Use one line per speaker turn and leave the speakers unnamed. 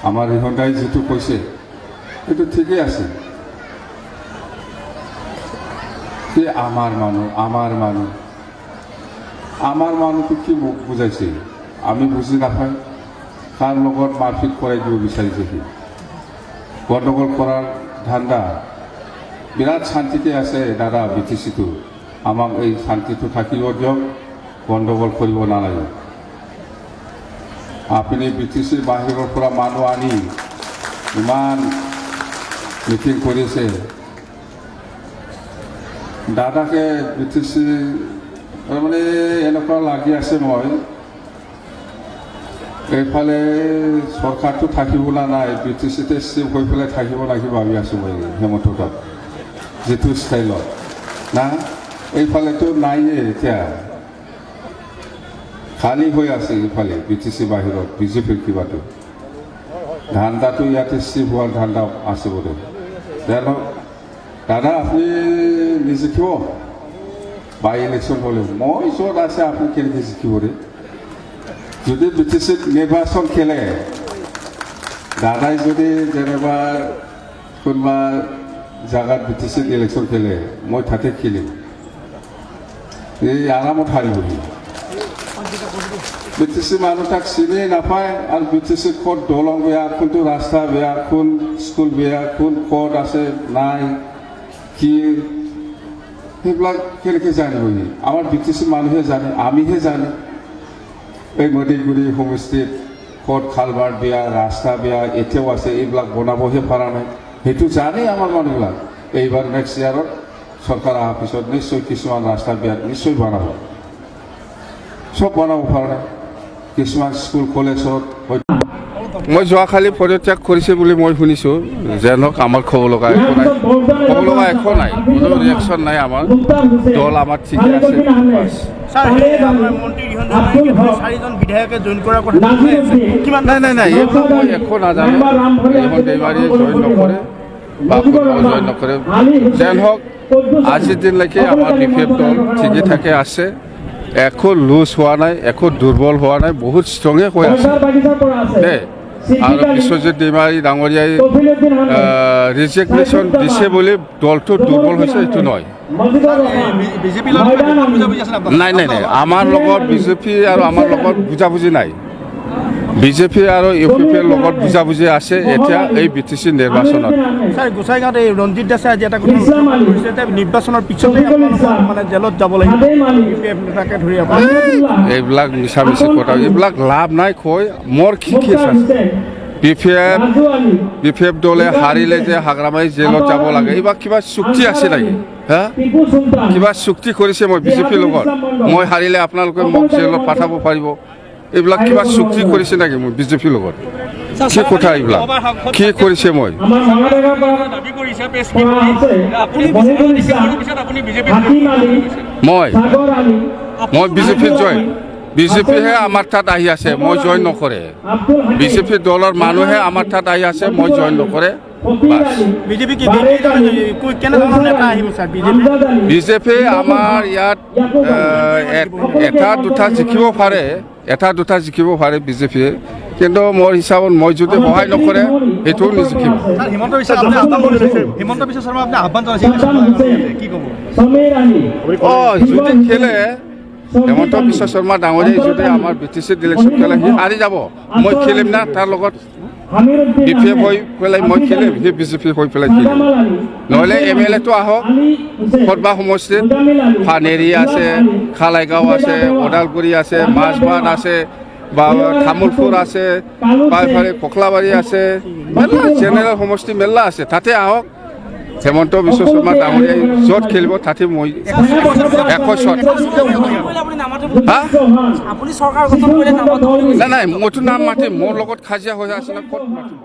আমাৰ ইহঁতাই যিটো কৈছে সেইটো ঠিকেই আছে কি আমাৰ মানুহটো কি বুজাইছে আমি বুজি নাপায় কাৰ লগত মাৰপিট কৰাই দিব বিচাৰিছে সি গণ্ডগোল কৰাৰ ধান্দা বিৰাট শান্তিতে আছে দাদা বিটিচিটো আমাক এই শান্তিটো থাকিব দিয়ক গণ্ডগোল কৰিব নালাগে আপুনি বিটিচিৰ বাহিৰৰ পৰা মানুহ আনি ইমান মিটিং কৰিছে দাদাকে বিটিচি মানে এনেকুৱা লাগি আছে মই এইফালে চৰকাৰটো থাকিব না নাই বিটিচিতে চিফ হৈ পেলাই থাকিব লাগি ভাবি আছোঁ মই হেমন্ত তাত যিটো ষ্টাইলত না এইফালেতো নাইয়ে এতিয়া খালী হৈ আছে এইফালে বিটিচি বাহিৰত বিজেপিৰ কিবাটো ধান্দাটো ইয়াতে চিফ হোৱাৰ ধান্দা আছে বোধ দাদা আপুনি নিজিকিব বাই ইলেকশ্যন হ'লেও মই য'ত আছে আপুনি কেনেকৈ জিকিব ৰে যদি বিটিচিত নিৰ্বাচন খেলে দাদাই যদি যেনিবা কোনোবা জাগাত বিটিচিত ইলেকশ্যন খেলে মই তাতে খেলিম এই আৰামত হাৰিবহি বিটিচি মানুহ তাক চিনিয়ে নাপায় আৰু বিটিচিত ক'ত দলং বেয়া কোনটো ৰাস্তা বেয়া কোন স্কুল বেয়া কোন ক'ত আছে নাই কি সেইবিলাক কেনেকৈ জানিবহি আমাৰ বিটিচি মানুহে জানে আমিহে জানে এই মদিগুৰি সমষ্টিত ক'ত খালবাৰ বেয়া ৰাস্তা বেয়া এতিয়াও আছে এইবিলাক বনাবহে পৰা নাই সেইটো জানেই আমাৰ মানুহবিলাক এইবাৰ নেক্সট ইয়াৰত চৰকাৰ অহাৰ পিছত নিশ্চয় কিছুমান ৰাস্তা বেয়া নিশ্চয় বনাব চব বনাব পৰা নাই কিছুমান স্কুল কলেজত মই যোৱাকালি পদত্যাগ কৰিছে বুলি মই শুনিছোঁ যেনক আমাৰ ক'ব লগা একো নাই কোনো ৰিয়েকশ্যন নাই আমাৰ দল আমাৰ ঠিকে আছে নাই এইবোৰ মই একো নাজানো এইখন দেৱাৰীয়ে জইন নকৰে বা কোনোবাই জইন নকৰে যেন হওক আজিৰ দিনলৈকে আমাৰ বিফেপ দল ঠিকে থাকে আছে একো লুজ হোৱা নাই একো দুৰ্বল হোৱা নাই বহুত ষ্ট্ৰঙে হৈ আছে দেই আৰু বিশ্বজিৎ দৈমাৰী ডাঙৰীয়াই ৰিজিগনেশ্যন দিছে বুলি দলটো দুৰ্বল হৈছে এইটো নহয় নাই আমাৰ লগত বিজেপি আৰু আমাৰ লগত বুজাবুজি নাই বিজেপি আৰু ইউ পি পিৰ লগত বুজাবুজি আছে এতিয়া এই বিটিচি নিৰ্বাচনত
গোসাইগাঁৱত এই ৰঞ্জিত দাসে আজি এটা কথা নিৰ্বাচনৰ পিছতে মানে জেলত যাব লাগিব ধৰি
এইবিলাক মিছামিছি কথা এইবিলাক লাভ নাই কৈ মোৰ কি আছে বিফেপ দলে হাৰিলে যে হাগ্ৰামাৰী জেলত যাব লাগে এইবাৰ কিবা চুক্তি আছে নেকি হা কিবা চুক্তি কৰিছে মই বিজেপিৰ লগত মই হাৰিলে আপোনালোকে মোক জেলত পঠাব পাৰিব এইবিলাক কিবা চুক্তি কৰিছে নেকি মই বিজেপিৰ লগত কি কথা এইবিলাক কি কৰিছে মই বিজেপিত জইন বিজেপিহে আমাৰ তাত আহি আছে মই জইন নকৰে বিজেপি দলৰ মানুহে আমাৰ তাত আহি আছে মই জইন নকৰে বিজেপি আমাৰ ইয়াত এটা দুটা জিকিব পাৰে বিজেপিয়ে কিন্তু মোৰ হিচাপত মই যদি সহায় নকৰে সেইটোও নিজিকিব যদি খেলে হেমন্ত বিশ্ব শৰ্মা ডাঙৰীয়াই যদি আমাৰ বিটিচিত ইলেকশ্যন খেলে সি হাৰি যাব মই খেলিম না তাৰ লগত বিফেপ হৈ পেলাই মই খেলিম সি বিজেপি হৈ পেলাই খেলিম নহ'লে MLA টো আহক ক'ৰবা সমষ্টিত ফানেৰী আছে খালাইগাঁও আছে ওদালগুৰি আছে মাছবান আছে বা তামোলপুৰ আছে বা এইফালে ককলাবাৰী আছে মেলা জেনেৰেল সমষ্টি মেলা আছে তাতে আহক হেমন্ত বিশ্ব শৰ্মা ডাঙৰীয়াই য'ত খেলিব তাতে মই 100 নাই মইতো নাম মাতিম মোৰ লগত কাজিয়া হৈ আছে না ক'ত মাতিম